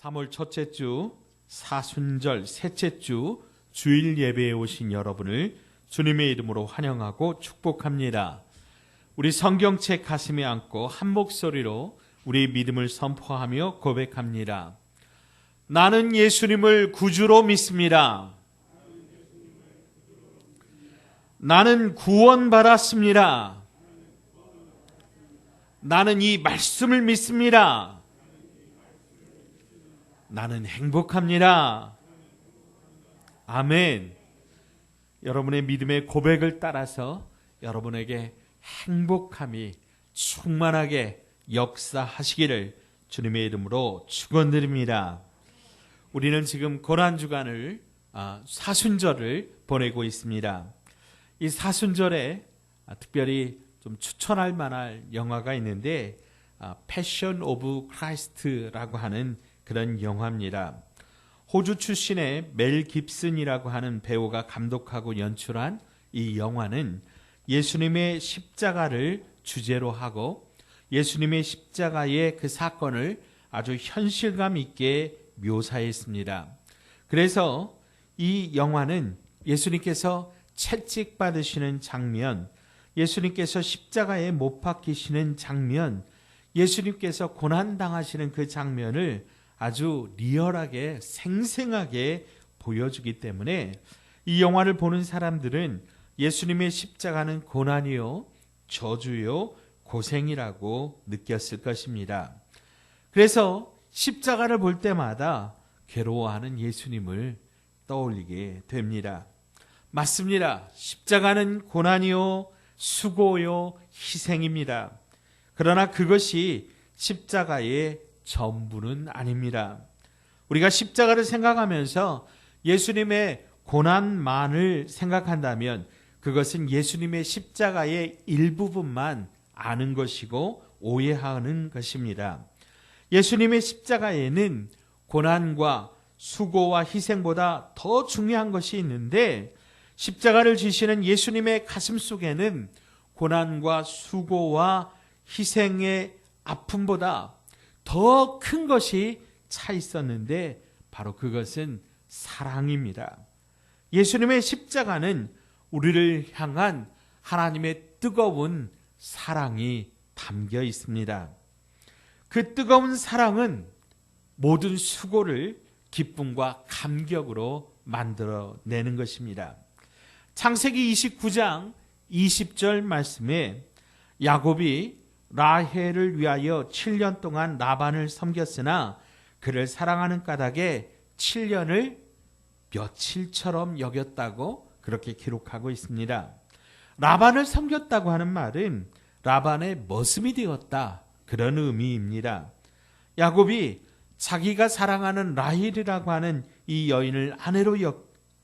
3월 첫째 주 사순절 셋째 주 주일 예배에 오신 여러분을 주님의 이름으로 환영하고 축복합니다. 우리 성경책 가슴에 안고 한 목소리로 우리 믿음을 선포하며 고백합니다. 나는 예수님을 구주로 믿습니다. 나는 구원받았습니다. 나는 이 말씀을 믿습니다. 나는 행복합니다. 아멘. 여러분의 믿음의 고백을 따라서 여러분에게 행복함이 충만하게 역사하시기를 주님의 이름으로 축원드립니다. 우리는 지금 고난주간을 사순절을 보내고 있습니다. 이 사순절에 특별히 좀 추천할 만한 영화가 있는데 패션 오브 크라이스트라고 하는 그런 영화입니다. 호주 출신의 멜 깁슨이라고 하는 배우가 감독하고 연출한 이 영화는 예수님의 십자가를 주제로 하고 예수님의 십자가의 그 사건을 아주 현실감 있게 묘사했습니다. 그래서 이 영화는 예수님께서 채찍 받으시는 장면, 예수님께서 십자가에 못 박히시는 장면, 예수님께서 고난당하시는 그 장면을 아주 리얼하게 생생하게 보여주기 때문에 이 영화를 보는 사람들은 예수님의 십자가는 고난이요, 저주요, 고생이라고 느꼈을 것입니다. 그래서 십자가를 볼 때마다 괴로워하는 예수님을 떠올리게 됩니다. 맞습니다. 십자가는 고난이요, 수고요, 희생입니다. 그러나 그것이 십자가의 전부는 아닙니다. 우리가 십자가를 생각하면서 예수님의 고난만을 생각한다면 그것은 예수님의 십자가의 일부분만 아는 것이고 오해하는 것입니다. 예수님의 십자가에는 고난과 수고와 희생보다 더 중요한 것이 있는데 십자가를 지시는 예수님의 가슴 속에는 고난과 수고와 희생의 아픔보다 더 큰 것이 차 있었는데 바로 그것은 사랑입니다. 예수님의 십자가는 우리를 향한 하나님의 뜨거운 사랑이 담겨 있습니다. 그 뜨거운 사랑은 모든 수고를 기쁨과 감격으로 만들어내는 것입니다. 창세기 29장 20절 말씀에 야곱이 라헬을 위하여 7년 동안 라반을 섬겼으나 그를 사랑하는 까닭에 7년을 며칠처럼 여겼다고 그렇게 기록하고 있습니다. 라반을 섬겼다고 하는 말은 라반의 머슴이 되었다, 그런 의미입니다. 야곱이 자기가 사랑하는 라헬이라고 하는 이 여인을 아내로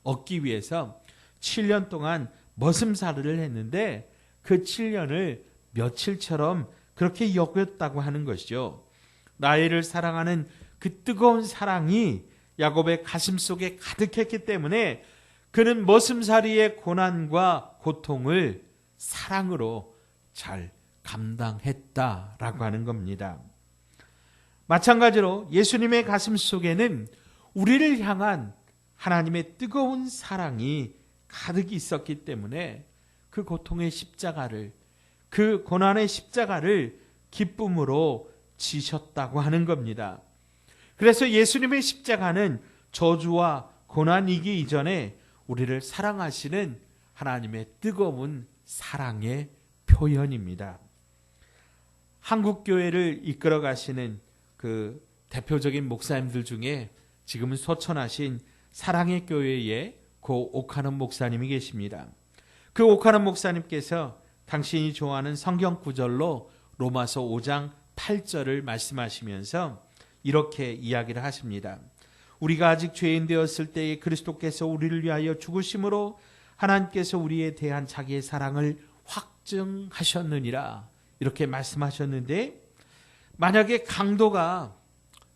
얻기 위해서 7년 동안 머슴살이를 했는데 그 7년을 며칠처럼 그렇게 여겼다고 하는 것이죠. 라헬을 사랑하는 그 뜨거운 사랑이 야곱의 가슴 속에 가득했기 때문에 그는 머슴살이의 고난과 고통을 사랑으로 잘 감당했다라고 하는 겁니다. 마찬가지로 예수님의 가슴 속에는 우리를 향한 하나님의 뜨거운 사랑이 가득 있었기 때문에 그 고통의 십자가를, 그 고난의 십자가를 기쁨으로 지셨다고 하는 겁니다. 그래서 예수님의 십자가는 저주와 고난이기 이전에 우리를 사랑하시는 하나님의 뜨거운 사랑의 표현입니다. 한국교회를 이끌어 가시는 그 대표적인 목사님들 중에 지금은 소천하신 사랑의 교회의 고 오카노 목사님이 계십니다. 그 오카노 목사님께서 당신이 좋아하는 성경 구절로 로마서 5장 8절을 말씀하시면서 이렇게 이야기를 하십니다. 우리가 아직 죄인 되었을 때에 그리스도께서 우리를 위하여 죽으심으로 하나님께서 우리에 대한 자기의 사랑을 확증하셨느니라, 이렇게 말씀하셨는데, 만약에 강도가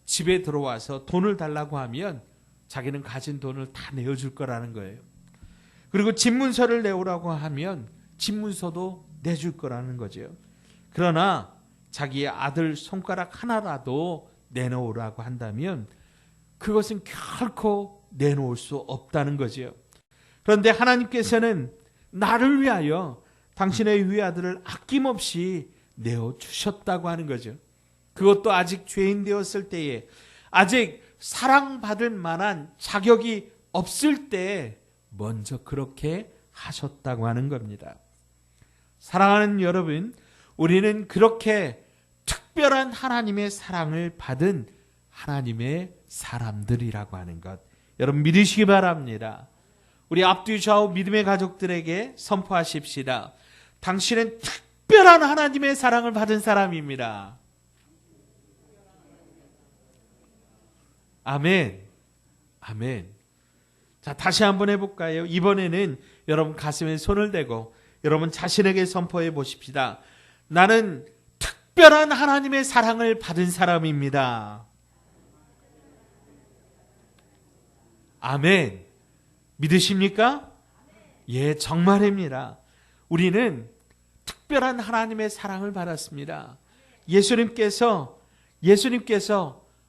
집에 들어와서 돈을 달라고 하면 자기는 가진 돈을 다 내어줄 거라는 거예요. 그리고 집문서를 내오라고 하면 집문서도 내줄 거라는 거죠. 그러나 자기의 아들 손가락 하나라도 내놓으라고 한다면 그것은 결코 내놓을 수 없다는 거지요. 그런데 하나님께서는 나를 위하여 당신의 위아들을 아낌없이 내어주셨다고 하는 거죠. 그것도 아직 죄인 되었을 때에, 아직 사랑받을 만한 자격이 없을 때 먼저 그렇게 하셨다고 하는 겁니다. 사랑하는 여러분, 우리는 그렇게 특별한 하나님의 사랑을 받은 하나님의 사람들이라고 하는 것, 여러분 믿으시기 바랍니다. 우리 앞뒤 좌우 믿음의 가족들에게 선포하십시다. 당신은 특별한 하나님의 사랑을 받은 사람입니다. 아멘. 아멘. 자, 다시 한번 해볼까요? 이번에는 여러분 가슴에 손을 대고 여러분 자신에게 선포해 보십시다. 나는 특별한 하나님의 사랑을 받은 사람입니다. 아멘. 믿으십니까? 예, 정말입니다. 우리는 특별한 하나님의 사랑을 받았습니다. 예수님께서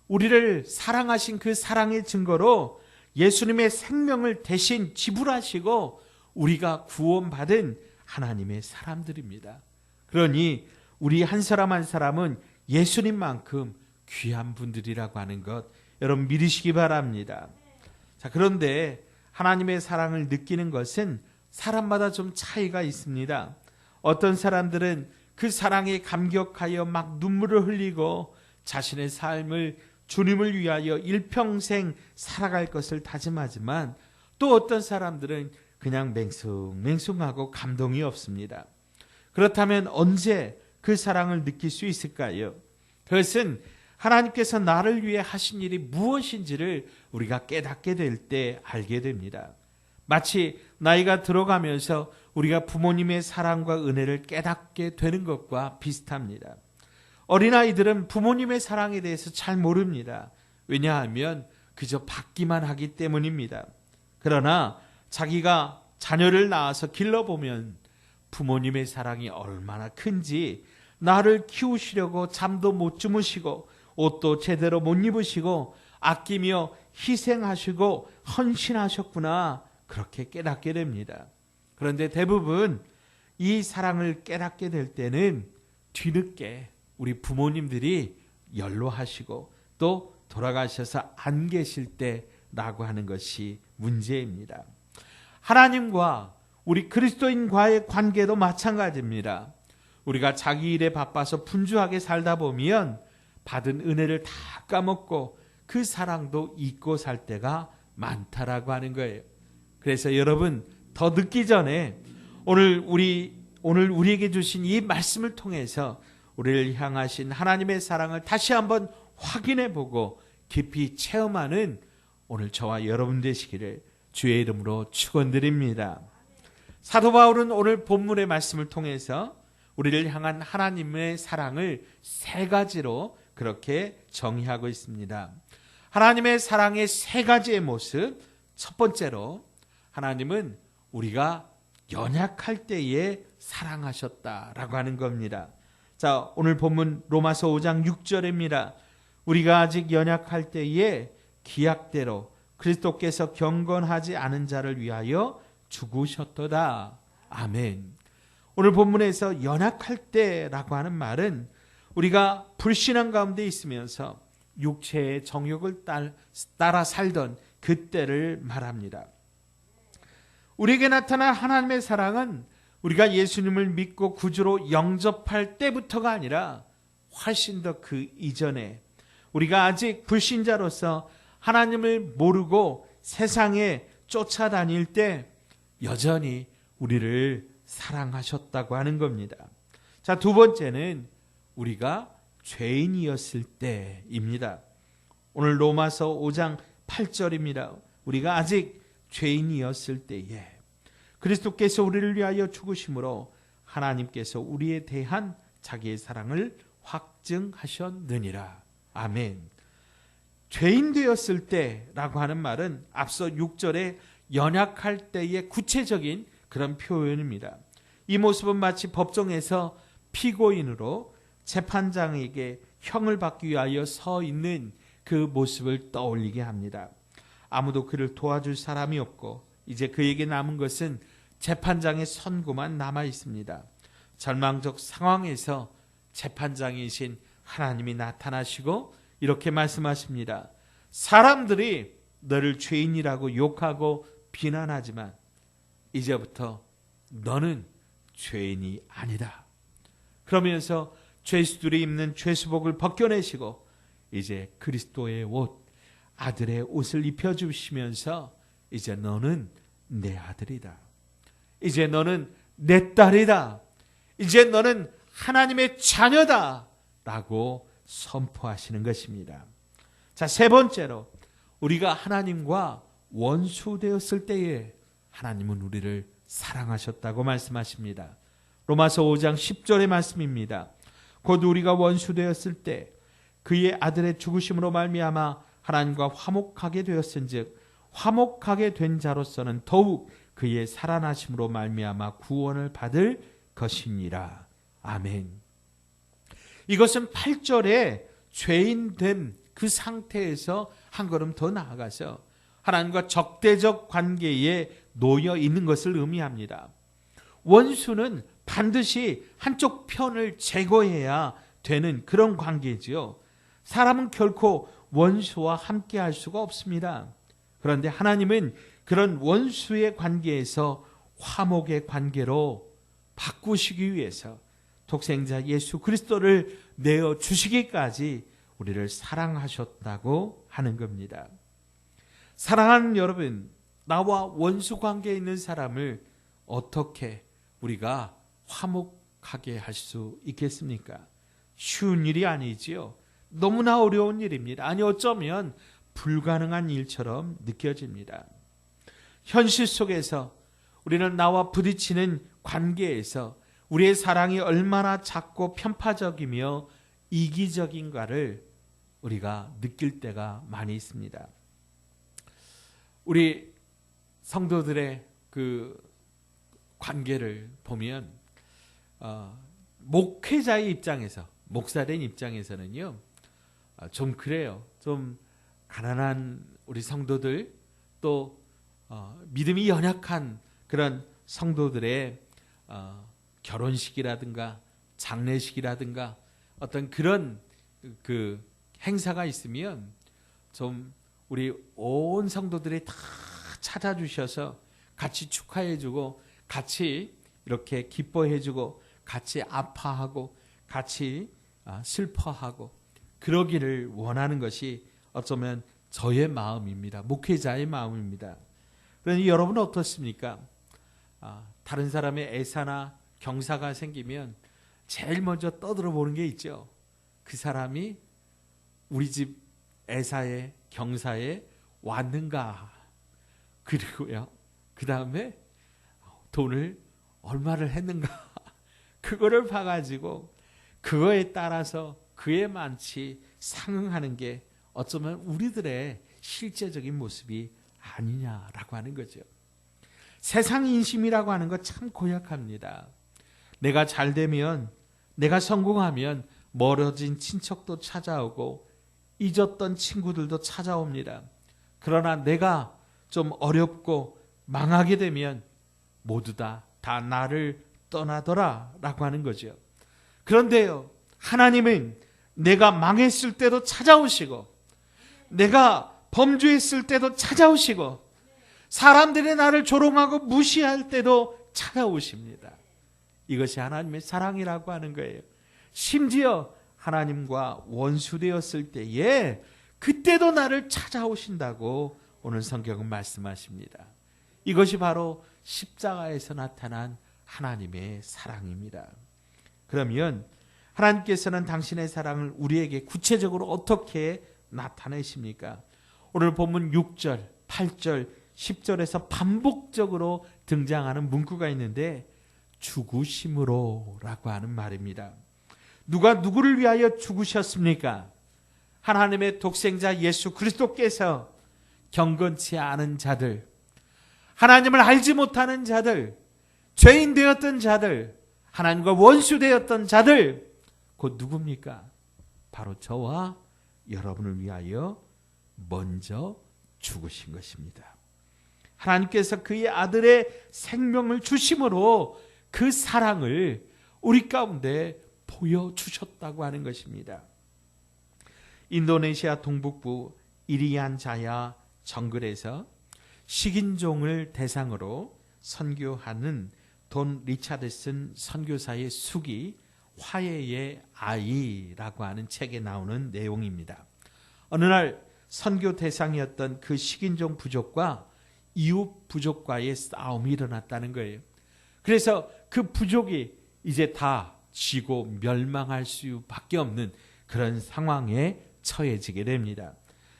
우리를 사랑하신 그 사랑의 증거로 예수님의 생명을 대신 지불하시고 우리가 구원받은 하나님의 사람들입니다. 그러니 우리 한 사람 한 사람은 예수님만큼 귀한 분들이라고 하는 것, 여러분 믿으시기 바랍니다. 자, 그런데 하나님의 사랑을 느끼는 것은 사람마다 좀 차이가 있습니다. 어떤 사람들은 그 사랑에 감격하여 막 눈물을 흘리고 자신의 삶을 주님을 위하여 일평생 살아갈 것을 다짐하지만, 또 어떤 사람들은 그냥 맹숭맹숭하고 감동이 없습니다. 그렇다면 언제 그 사랑을 느낄 수 있을까요? 그것은 하나님께서 나를 위해 하신 일이 무엇인지를 우리가 깨닫게 될 때 알게 됩니다. 마치 나이가 들어가면서 우리가 부모님의 사랑과 은혜를 깨닫게 되는 것과 비슷합니다. 어린아이들은 부모님의 사랑에 대해서 잘 모릅니다. 왜냐하면 그저 받기만 하기 때문입니다. 그러나 자기가 자녀를 낳아서 길러보면 부모님의 사랑이 얼마나 큰지, 나를 키우시려고 잠도 못 주무시고 옷도 제대로 못 입으시고 아끼며 희생하시고 헌신하셨구나, 그렇게 깨닫게 됩니다. 그런데 대부분 이 사랑을 깨닫게 될 때는 뒤늦게 우리 부모님들이 연로하시고 또 돌아가셔서 안 계실 때라고 하는 것이 문제입니다. 하나님과 우리 그리스도인과의 관계도 마찬가지입니다. 우리가 자기 일에 바빠서 분주하게 살다 보면 받은 은혜를 다 까먹고 그 사랑도 잊고 살 때가 많다라고 하는 거예요. 그래서 여러분, 더 늦기 전에 오늘 우리에게 주신 이 말씀을 통해서 우리를 향하신 하나님의 사랑을 다시 한번 확인해 보고 깊이 체험하는 오늘 저와 여러분 되시기를 주의 이름으로 축원드립니다. 사도 바울은 오늘 본문의 말씀을 통해서 우리를 향한 하나님의 사랑을 세 가지로 그렇게 정의하고 있습니다. 하나님의 사랑의 세 가지의 모습, 첫 번째로 하나님은 우리가 연약할 때에 사랑하셨다라고 하는 겁니다. 자, 오늘 본문 로마서 5장 6절입니다. 우리가 아직 연약할 때에 기약대로 그리스도께서 경건하지 않은 자를 위하여 죽으셨도다. 아멘. 오늘 본문에서 연약할 때라고 하는 말은 우리가 불신앙 가운데 있으면서 육체의 정욕을 따라 살던 그때를 말합니다. 우리에게 나타난 하나님의 사랑은 우리가 예수님을 믿고 구주로 영접할 때부터가 아니라 훨씬 더 그 이전에 우리가 아직 불신자로서 하나님을 모르고 세상에 쫓아다닐 때 여전히 우리를 사랑하셨다고 하는 겁니다. 자, 두 번째는 우리가 죄인이었을 때입니다. 오늘 로마서 5장 8절입니다. 우리가 아직 죄인이었을 때에 그리스도께서 우리를 위하여 죽으심으로 하나님께서 우리에 대한 자기의 사랑을 확증하셨느니라. 아멘. 죄인 되었을 때라고 하는 말은 앞서 6절에 연약할 때의 구체적인 그런 표현입니다. 이 모습은 마치 법정에서 피고인으로 재판장에게 형을 받기 위하여 서 있는 그 모습을 떠올리게 합니다. 아무도 그를 도와줄 사람이 없고 이제 그에게 남은 것은 재판장의 선고만 남아 있습니다. 절망적 상황에서 재판장이신 하나님이 나타나시고 이렇게 말씀하십니다. 사람들이 너를 죄인이라고 욕하고 비난하지만 이제부터 너는 죄인이 아니다. 그러면서 죄수들이 입는 죄수복을 벗겨내시고 이제 그리스도의 옷, 아들의 옷을 입혀주시면서 이제 너는 내 아들이다. 이제 너는 내 딸이다. 이제 너는 하나님의 자녀다. 라고 선포하시는 것입니다. 자, 세 번째로 우리가 하나님과 원수되었을 때에 하나님은 우리를 사랑하셨다고 말씀하십니다. 로마서 5장 10절의 말씀입니다. 곧 우리가 원수되었을 때 그의 아들의 죽으심으로 말미암아 하나님과 화목하게 되었은즉 화목하게 된 자로서는 더욱 그의 살아나심으로 말미암아 구원을 받을 것이니라. 아멘. 이것은 8절에 죄인 된 그 상태에서 한 걸음 더 나아가서 하나님과 적대적 관계에 놓여 있는 것을 의미합니다. 원수는 반드시 한쪽 편을 제거해야 되는 그런 관계지요. 사람은 결코 원수와 함께 할 수가 없습니다. 그런데 하나님은 그런 원수의 관계에서 화목의 관계로 바꾸시기 위해서 독생자 예수 그리스도를 내어 주시기까지 우리를 사랑하셨다고 하는 겁니다. 사랑하는 여러분, 나와 원수 관계에 있는 사람을 어떻게 우리가 화목하게 할 수 있겠습니까? 쉬운 일이 아니지요. 너무나 어려운 일입니다. 아니 어쩌면 불가능한 일처럼 느껴집니다. 현실 속에서 우리는 나와 부딪히는 관계에서 우리의 사랑이 얼마나 작고 편파적이며 이기적인가를 우리가 느낄 때가 많이 있습니다. 우리 성도들의 그 관계를 보면 목회자의 입장에서, 목사된 입장에서는요, 좀 그래요. 좀 가난한 우리 성도들, 또 믿음이 연약한 그런 성도들의 결혼식이라든가 장례식이라든가 어떤 그런 그 행사가 있으면 좀 우리 온 성도들이 다 찾아주셔서 같이 축하해주고 같이 이렇게 기뻐해주고 같이 아파하고 같이 슬퍼하고 그러기를 원하는 것이 어쩌면 저의 마음입니다. 목회자의 마음입니다. 그러니 여러분은 어떻습니까? 다른 사람의 애사나 경사가 생기면 제일 먼저 떠들어 보는 게 있죠. 그 사람이 우리 집 애사에 경사에 왔는가. 그리고요, 그 다음에 돈을 얼마를 했는가. 그거를 봐가지고 그거에 따라서 그에 많이 상응하는 게 어쩌면 우리들의 실제적인 모습이 아니냐라고 하는 거죠. 세상 인심이라고 하는 거 참 고약합니다. 내가 잘 되면, 내가 성공하면 멀어진 친척도 찾아오고 잊었던 친구들도 찾아옵니다. 그러나 내가 좀 어렵고 망하게 되면 모두 다 나를 떠나더라 라고 하는 거죠. 그런데요, 하나님은 내가 망했을 때도 찾아오시고 내가 범죄했을 때도 찾아오시고 사람들이 나를 조롱하고 무시할 때도 찾아오십니다. 이것이 하나님의 사랑이라고 하는 거예요. 심지어 하나님과 원수되었을 때에 그때도 나를 찾아오신다고 오늘 성경은 말씀하십니다. 이것이 바로 십자가에서 나타난 하나님의 사랑입니다. 그러면 하나님께서는 당신의 사랑을 우리에게 구체적으로 어떻게 나타내십니까? 오늘 본문 6절, 8절, 10절에서 반복적으로 등장하는 문구가 있는데 죽으심으로 라고 하는 말입니다. 누가 누구를 위하여 죽으셨습니까? 하나님의 독생자 예수 그리스도께서 경건치 않은 자들, 하나님을 알지 못하는 자들, 죄인 되었던 자들, 하나님과 원수 되었던 자들, 곧 누굽니까? 바로 저와 여러분을 위하여 먼저 죽으신 것입니다. 하나님께서 그의 아들의 생명을 주심으로 그 사랑을 우리 가운데 보여주셨다고 하는 것입니다. 인도네시아 동북부 이리안 자야 정글에서 식인종을 대상으로 선교하는 돈 리차드슨 선교사의 숙이 화해의 아이라고 하는 책에 나오는 내용입니다. 어느 날 선교 대상이었던 그 식인종 부족과 이웃 부족과의 싸움이 일어났다는 거예요. 그래서 그 부족이 이제 다 지고 멸망할 수밖에 없는 그런 상황에 처해지게 됩니다.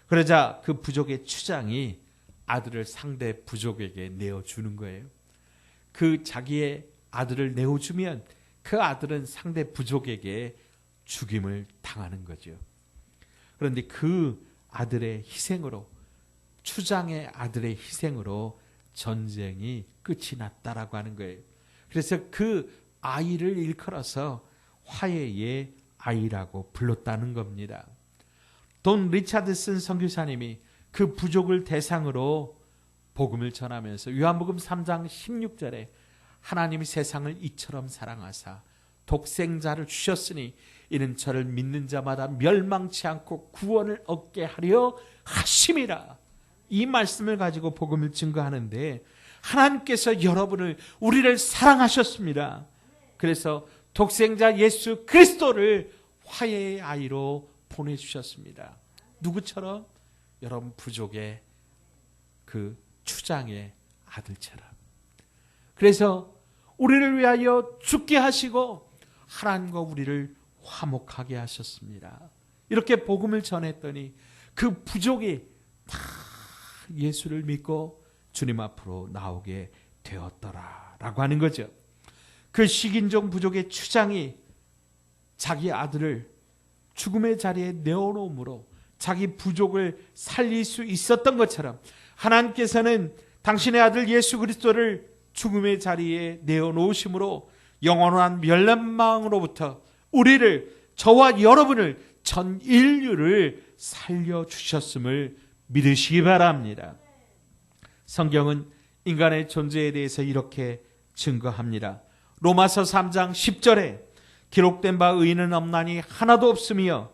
그러자 그 부족의 추장이 아들을 상대 부족에게 내어주는 거예요. 그 자기의 아들을 내어주면 그 아들은 상대 부족에게 죽임을 당하는 거죠. 그런데 그 아들의 희생으로, 추장의 아들의 희생으로 전쟁이 끝이 났다라고 하는 거예요. 그래서 그 아이를 일컬어서 화해의 아이라고 불렀다는 겁니다. 돈 리차드슨 선교사님이 그 부족을 대상으로 복음을 전하면서 요한복음 3장 16절에 하나님이 세상을 이처럼 사랑하사 독생자를 주셨으니 이는 저를 믿는 자마다 멸망치 않고 구원을 얻게 하려 하심이라. 이 말씀을 가지고 복음을 증거하는데 하나님께서 우리를 사랑하셨습니다. 그래서 독생자 예수 그리스도를 화해의 아이로 보내주셨습니다. 누구처럼? 여러분 부족의 그 추장의 아들처럼. 그래서 우리를 위하여 죽게 하시고 하나님과 우리를 화목하게 하셨습니다. 이렇게 복음을 전했더니 그 부족이 다 예수를 믿고 주님 앞으로 나오게 되었더라라고 하는 거죠. 그 식인종 부족의 추장이 자기 아들을 죽음의 자리에 내어놓음으로 자기 부족을 살릴 수 있었던 것처럼 하나님께서는 당신의 아들 예수 그리스도를 죽음의 자리에 내어놓으심으로 영원한 멸망으로부터 우리를, 저와 여러분을, 전 인류를 살려주셨음을 믿으시기 바랍니다. 성경은 인간의 존재에 대해서 이렇게 증거합니다. 로마서 3장 10절에 기록된 바 의인은 없나니 하나도 없으며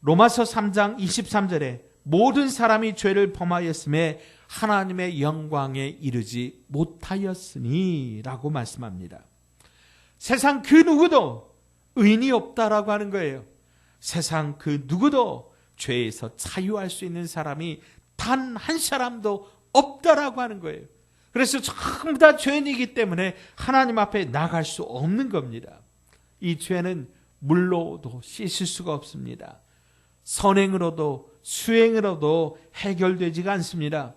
로마서 3장 23절에 모든 사람이 죄를 범하였음에 하나님의 영광에 이르지 못하였으니 라고 말씀합니다. 세상 그 누구도 의인이 없다라고 하는 거예요. 세상 그 누구도 죄에서 자유할 수 있는 사람이 단 한 사람도 없다라고 하는 거예요. 그래서 전부 다 죄인이기 때문에 하나님 앞에 나갈 수 없는 겁니다. 이 죄는 물로도 씻을 수가 없습니다. 선행으로도 수행으로도 해결되지가 않습니다.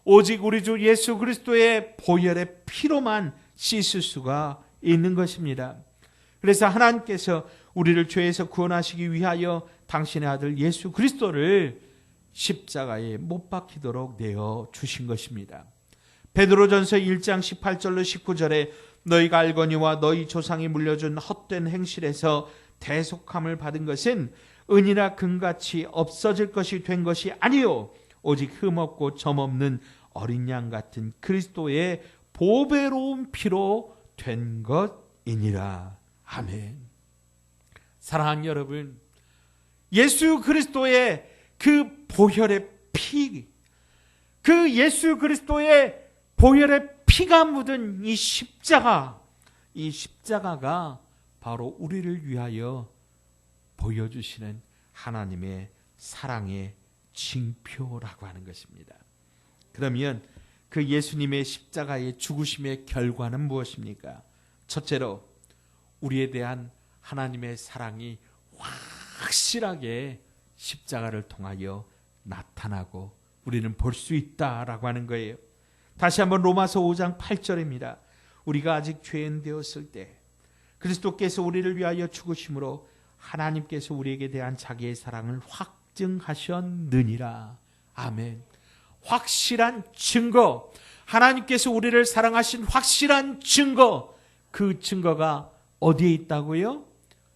오직 우리 주 예수 그리스도의 보혈의 피로만 씻을 수가 있는 것입니다. 그래서 하나님께서 우리를 죄에서 구원하시기 위하여 당신의 아들 예수 그리스도를 십자가에 못 박히도록 내어주신 것입니다. 베드로전서 1장 18절로 19절에 너희가 알거니와 너희 조상이 물려준 헛된 행실에서 대속함을 받은 것은 은이나 금같이 없어질 것이 된 것이 아니요 오직 흠없고 점없는 어린 양 같은 그리스도의 보배로운 피로 된 것이니라. 아멘. 사랑하는 여러분, 예수 그리스도의 그 보혈의 피, 그 예수 그리스도의 보혈의 피가 묻은 이 십자가가 바로 우리를 위하여 보여주시는 하나님의 사랑의 징표라고 하는 것입니다. 그러면 그 예수님의 십자가의 죽으심의 결과는 무엇입니까? 첫째로 우리에 대한 하나님의 사랑이 확실하게 십자가를 통하여 나타나고 우리는 볼 수 있다라고 하는 거예요. 다시 한번 로마서 5장 8절입니다. 우리가 아직 죄인 되었을 때 그리스도께서 우리를 위하여 죽으심으로 하나님께서 우리에게 대한 자기의 사랑을 확증하셨느니라. 아멘. 확실한 증거, 하나님께서 우리를 사랑하신 확실한 증거, 그 증거가 어디에 있다고요?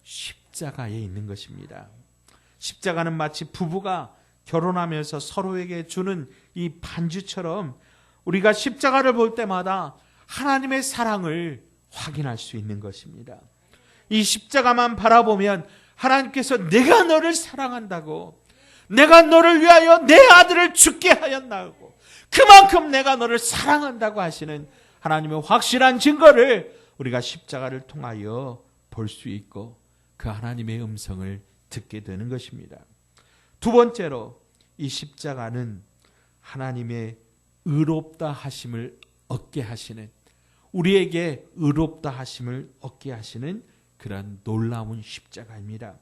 십자가에 있는 것입니다. 십자가는 마치 부부가 결혼하면서 서로에게 주는 이 반주처럼 우리가 십자가를 볼 때마다 하나님의 사랑을 확인할 수 있는 것입니다. 이 십자가만 바라보면 하나님께서 내가 너를 사랑한다고, 내가 너를 위하여 내 아들을 죽게 하였나고, 그만큼 내가 너를 사랑한다고 하시는 하나님의 확실한 증거를 우리가 십자가를 통하여 볼 수 있고 그 하나님의 음성을 듣게 되는 것입니다. 두 번째로 이 십자가는 하나님의 의롭다 하심을 얻게 하시는, 우리에게 의롭다 하심을 얻게 하시는 그런 놀라운 십자가입니다.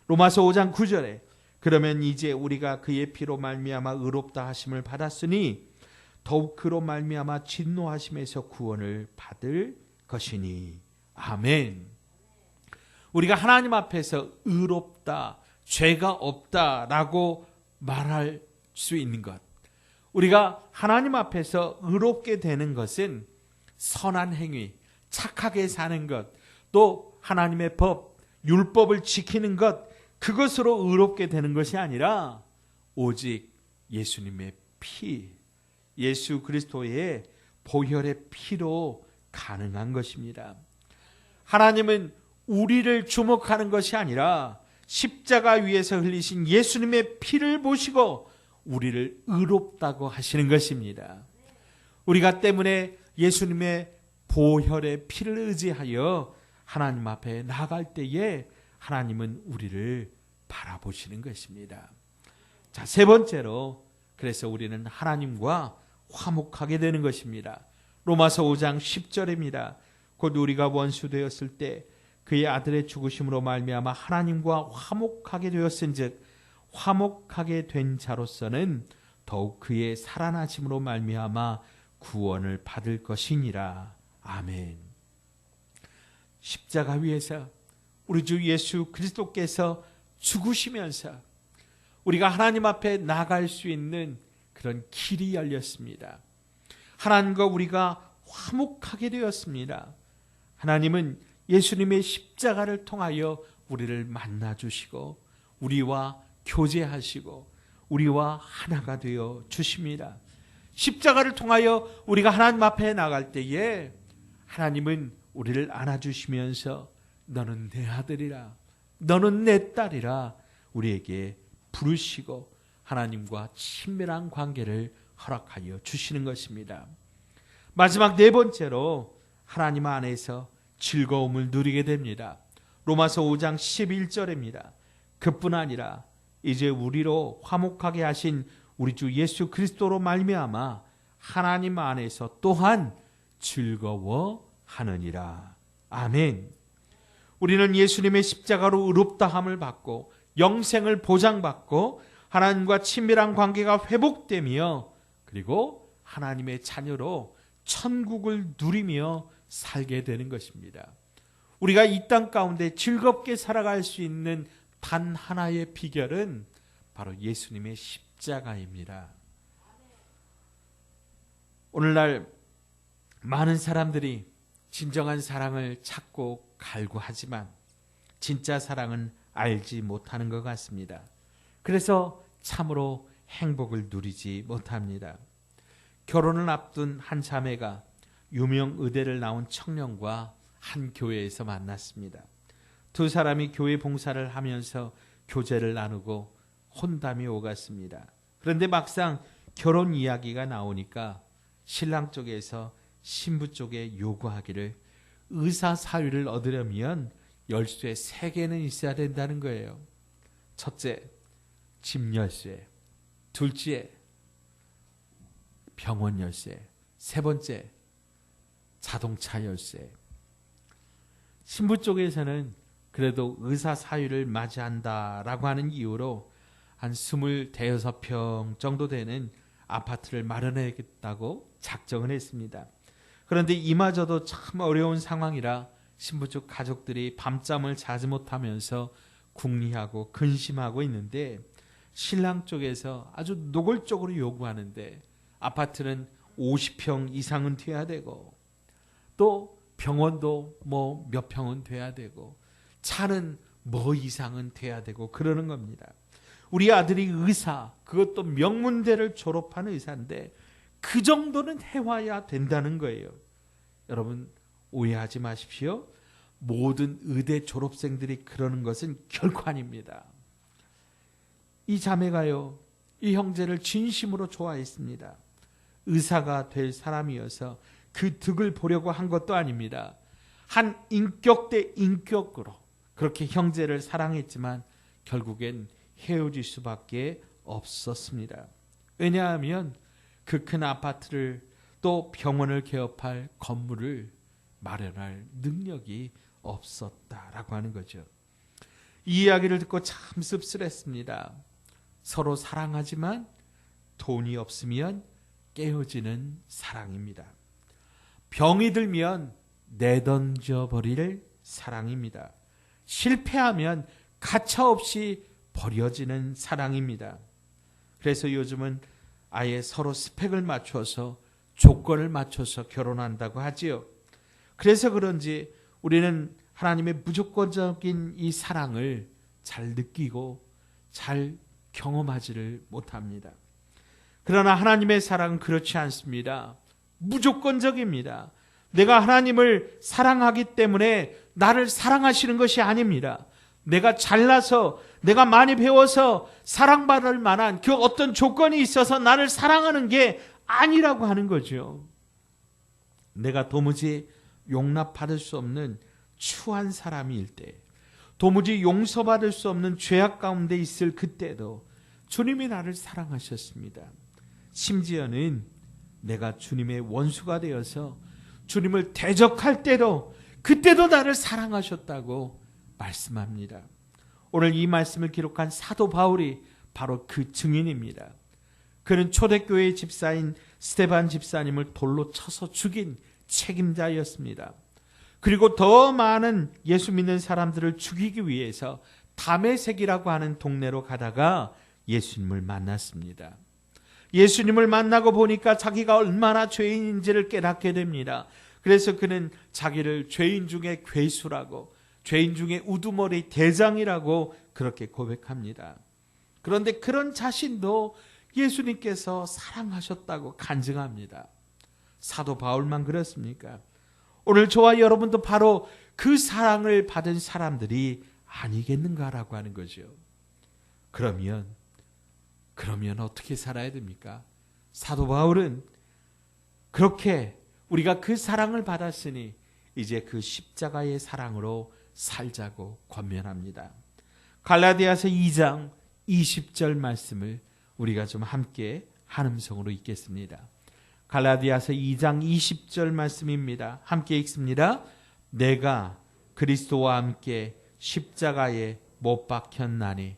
로마서 5장 9절에 그러면 이제 우리가 그의 피로 말미암아 의롭다 하심을 받았으니 더욱 그로 말미암아 진노하심에서 구원을 받을 것이니. 아멘. 우리가 하나님 앞에서 의롭다, 죄가 없다라고 말할 수 있는 것, 우리가 하나님 앞에서 의롭게 되는 것은 선한 행위, 착하게 사는 것, 또 하나님의 법, 율법을 지키는 것, 그것으로 의롭게 되는 것이 아니라 오직 예수님의 피, 예수 그리스도의 보혈의 피로 가능한 것입니다. 하나님은 우리를 주목하는 것이 아니라 십자가 위에서 흘리신 예수님의 피를 보시고 우리를 의롭다고 하시는 것입니다. 우리가 때문에 예수님의 보혈의 피를 의지하여 하나님 앞에 나아갈 때에 하나님은 우리를 바라보시는 것입니다. 자, 세 번째로 그래서 우리는 하나님과 화목하게 되는 것입니다. 로마서 5장 10절입니다. 곧 우리가 원수 되었을 때 그의 아들의 죽으심으로 말미암아 하나님과 화목하게 되었은즉 화목하게 된 자로서는 더욱 그의 살아나심으로 말미암아 구원을 받을 것이니라. 아멘. 십자가 위에서 우리 주 예수 그리스도께서 죽으시면서 우리가 하나님 앞에 나갈 수 있는 그런 길이 열렸습니다. 하나님과 우리가 화목하게 되었습니다. 하나님은 예수님의 십자가를 통하여 우리를 만나주시고 우리와 교제하시고 우리와 하나가 되어 주십니다. 십자가를 통하여 우리가 하나님 앞에 나갈 때에 하나님은 우리를 안아주시면서 너는 내 아들이라, 너는 내 딸이라 우리에게 부르시고 하나님과 친밀한 관계를 허락하여 주시는 것입니다. 마지막 네 번째로 하나님 안에서 즐거움을 누리게 됩니다. 로마서 5장 11절입니다. 그뿐 아니라 이제 우리로 화목하게 하신 우리 주 예수 그리스도로 말미암아 하나님 안에서 또한 즐거워하느니라. 아멘. 우리는 예수님의 십자가로 의롭다함을 받고 영생을 보장받고 하나님과 친밀한 관계가 회복되며 그리고 하나님의 자녀로 천국을 누리며 살게 되는 것입니다. 우리가 이 땅 가운데 즐겁게 살아갈 수 있는 단 하나의 비결은 바로 예수님의 십자가입니다. 오늘날 많은 사람들이 진정한 사랑을 찾고 갈구하지만 진짜 사랑은 알지 못하는 것 같습니다. 그래서 참으로 행복을 누리지 못합니다. 결혼을 앞둔 한 자매가 유명 의대를 나온 청년과 한 교회에서 만났습니다. 두 사람이 교회 봉사를 하면서 교제를 나누고 혼담이 오갔습니다. 그런데 막상 결혼 이야기가 나오니까 신랑 쪽에서 신부 쪽에 요구하기를 의사 사유를 얻으려면 열쇠 3개는 있어야 된다는 거예요. 첫째, 집 열쇠. 둘째, 병원 열쇠. 세 번째, 자동차 열쇠. 신부 쪽에서는 그래도 의사 사유를 맞이한다라고 하는 이유로 한 25평 정도 되는 아파트를 마련해야겠다고 작정을 했습니다. 그런데 이마저도 참 어려운 상황이라 신부 쪽 가족들이 밤잠을 자지 못하면서 궁리하고 근심하고 있는데 신랑 쪽에서 아주 노골적으로 요구하는데 아파트는 50평 이상은 돼야 되고 또 병원도 뭐 몇 평은 돼야 되고 차는 뭐 이상은 돼야 되고 그러는 겁니다. 우리 아들이 의사, 그것도 명문대를 졸업한 의사인데 그 정도는 해와야 된다는 거예요. 여러분 오해하지 마십시오. 모든 의대 졸업생들이 그러는 것은 결코 아닙니다. 이 자매가요, 이 형제를 진심으로 좋아했습니다. 의사가 될 사람이어서 그 득을 보려고 한 것도 아닙니다. 한 인격 대 인격으로 그렇게 형제를 사랑했지만 결국엔 헤어질 수밖에 없었습니다. 왜냐하면 그 큰 아파트를 또 병원을 개업할 건물을 마련할 능력이 없었다라고 하는 거죠. 이 이야기를 듣고 참 씁쓸했습니다. 서로 사랑하지만 돈이 없으면 깨어지는 사랑입니다. 병이 들면 내던져 버릴 사랑입니다. 실패하면 가차없이 버려지는 사랑입니다. 그래서 요즘은 아예 서로 스펙을 맞춰서 조건을 맞춰서 결혼한다고 하지요. 그래서 그런지 우리는 하나님의 무조건적인 이 사랑을 잘 느끼고 잘 경험하지를 못합니다. 그러나 하나님의 사랑은 그렇지 않습니다. 무조건적입니다. 내가 하나님을 사랑하기 때문에 나를 사랑하시는 것이 아닙니다. 내가 잘나서 내가 많이 배워서 사랑받을 만한 그 어떤 조건이 있어서 나를 사랑하는 게 아니라고 하는 거죠. 내가 도무지 용납받을 수 없는 추한 사람일 때, 도무지 용서받을 수 없는 죄악 가운데 있을 그때도 주님이 나를 사랑하셨습니다. 심지어는 내가 주님의 원수가 되어서 주님을 대적할 때도 그때도 나를 사랑하셨다고 말씀합니다. 오늘 이 말씀을 기록한 사도 바울이 바로 그 증인입니다. 그는 초대교회의 집사인 스데반 집사님을 돌로 쳐서 죽인 책임자였습니다. 그리고 더 많은 예수 믿는 사람들을 죽이기 위해서 다메섹이라고 하는 동네로 가다가 예수님을 만났습니다. 예수님을 만나고 보니까 자기가 얼마나 죄인인지를 깨닫게 됩니다. 그래서 그는 자기를 죄인 중에 괴수라고, 죄인 중에 우두머리 대장이라고 그렇게 고백합니다. 그런데 그런 자신도 예수님께서 사랑하셨다고 간증합니다. 사도 바울만 그렇습니까? 오늘 저와 여러분도 바로 그 사랑을 받은 사람들이 아니겠는가라고 하는 거죠. 그러면 어떻게 살아야 됩니까? 사도 바울은 그렇게 우리가 그 사랑을 받았으니 이제 그 십자가의 사랑으로 살자고 권면합니다. 갈라디아서 2장 20절 말씀을 우리가 좀 함께 한 음성으로 읽겠습니다. 갈라디아서 2장 20절 말씀입니다. 함께 읽습니다. 내가 그리스도와 함께 십자가에 못 박혔나니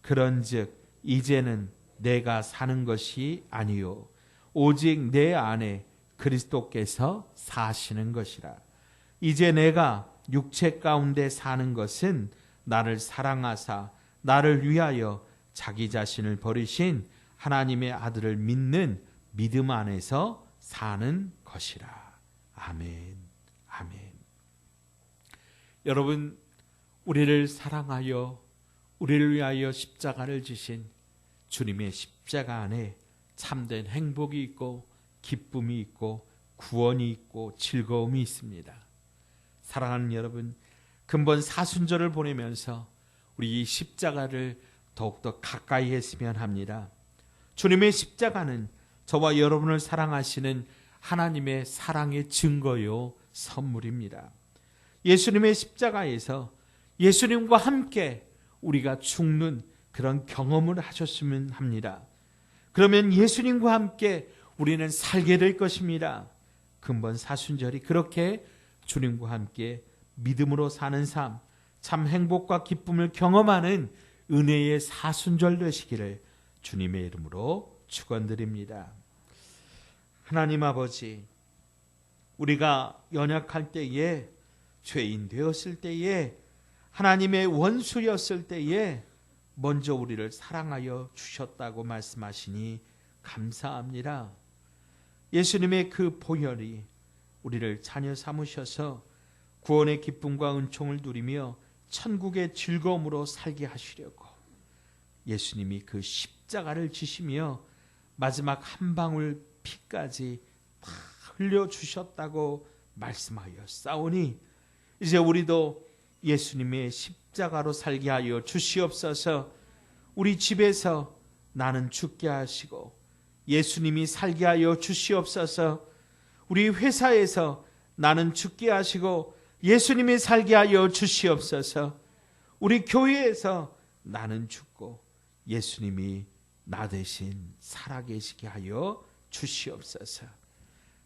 그런즉 이제는 내가 사는 것이 아니요 오직 내 안에 그리스도께서 사시는 것이라. 이제 내가 육체 가운데 사는 것은 나를 사랑하사 나를 위하여 자기 자신을 버리신 하나님의 아들을 믿는 믿음 안에서 사는 것이라. 아멘. 아멘. 여러분, 우리를 사랑하여 우리를 위하여 십자가를 지신 주님의 십자가 안에 참된 행복이 있고 기쁨이 있고 구원이 있고 즐거움이 있습니다. 사랑하는 여러분, 근본 사순절을 보내면서 우리 이 십자가를 더욱더 가까이 했으면 합니다. 주님의 십자가는 저와 여러분을 사랑하시는 하나님의 사랑의 증거요 선물입니다. 예수님의 십자가에서 예수님과 함께 우리가 죽는 그런 경험을 하셨으면 합니다. 그러면 예수님과 함께 우리는 살게 될 것입니다. 근본 사순절이 그렇게 주님과 함께 믿음으로 사는 삶, 참 행복과 기쁨을 경험하는 은혜의 사순절 되시기를 주님의 이름으로 축원드립니다. 하나님 아버지, 우리가 연약할 때에, 죄인 되었을 때에, 하나님의 원수였을 때에 먼저 우리를 사랑하여 주셨다고 말씀하시니 감사합니다. 예수님의 그 보혈이 우리를 자녀 삼으셔서 구원의 기쁨과 은총을 누리며 천국의 즐거움으로 살게 하시려고 예수님이 그 십자가를 지시며 마지막 한 방울 피까지 다 흘려주셨다고 말씀하여 싸우니 이제 우리도 예수님의 십자가로 살게 하여 주시옵소서. 우리 집에서 나는 죽게 하시고 예수님이 살게 하여 주시옵소서. 우리 회사에서 나는 죽게 하시고 예수님이 살게 하여 주시옵소서. 우리 교회에서 나는 죽고 예수님이 나 대신 살아계시게 하여 주시옵소서.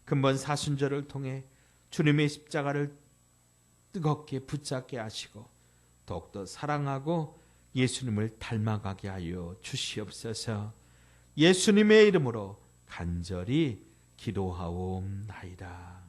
근본 사순절을 통해 주님의 십자가를 뜨겁게 붙잡게 하시고 더욱더 사랑하고 예수님을 닮아가게 하여 주시옵소서. 예수님의 이름으로 간절히 기도하옵나이다.